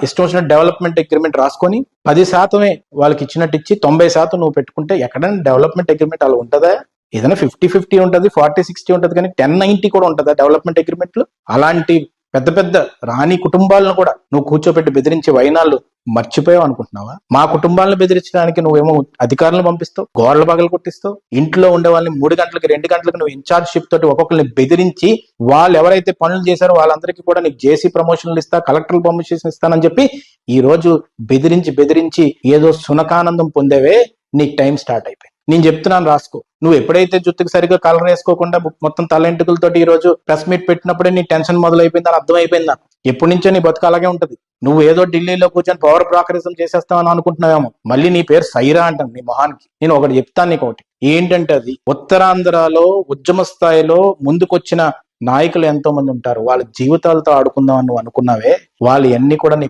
ఇష్టం వచ్చిన development agreement రాసుకొని 10% వాళ్ళకి ఇచ్చినట్టు ఇచ్చి 90% నువ్వు పెట్టుకుంటే ఎక్కడైనా డెవలప్మెంట్ అగ్రిమెంట్ అలా ఉంటుందా? ఏదైనా 50-50 ఉంటుంది, 40-60 ఉంటుంది, కానీ 10-90 కూడా ఉంటుందా డెవలప్మెంట్ అగ్రిమెంట్లు? అలాంటి పెద్ద పెద్ద రాణి కుటుంబాలను కూడా నువ్వు కూర్చోబెట్టి బెదిరించే వైనాలు మర్చిపోయావు అనుకుంటున్నావా? మా కుటుంబాలను బెదిరించడానికి నువ్వేమో అధికారులను పంపిస్తావు, గోడల పగలు కొట్టిస్తావు, ఇంట్లో ఉండే వాళ్ళని 3 గంటలకి 2 గంటలకు నువ్వు ఇన్ఛార్జ్ షిప్ తోటి ఒక్కొక్కరిని బెదిరించి వాళ్ళు ఎవరైతే పనులు చేశారో వాళ్ళందరికీ కూడా నీకు జేసీ ప్రమోషన్లు ఇస్తా, కలెక్టర్ ప్రమోషన్ ఇస్తానని చెప్పి ఈ రోజు బెదిరించి ఏదో సునకానందం పొందేవే, నీకు టైం స్టార్ట్ అయిపోయింది. నేను చెప్తున్నాను, రాసుకో. నువ్వు ఎప్పుడైతే జుట్టుకు సరిగ్గా కలర్ వేసుకోకుండా మొత్తం తల ఎంటుకలతో ఈ రోజు ప్రెస్ మీట్ పెట్టినప్పుడే నీ టెన్షన్ మొదలైపోయిందని అర్థమైపోయింది నాకు. ఎప్పటి నుంచో నీ బతుకు అలాగే ఉంటది. నువ్వు ఏదో ఢిల్లీలో కూర్చొని పవర్ బ్రోకరిజం చేసేస్తావని అనుకుంటున్నావేమో. మళ్ళీ నీ పేరు సైరా అంటాను నీ మొహానికి. నేను ఒకటి చెప్తాను నీకు, ఒకటి ఏంటంటే, అది ఉత్తరాంధ్రలో ఉద్యమ స్థాయిలో ముందుకొచ్చిన నాయకులు ఎంతో మంది ఉంటారు. వాళ్ళ జీవితాలతో ఆడుకుందాం అని నువ్వు అనుకున్నావే, వాళ్ళు ఎన్ని కూడా నీకు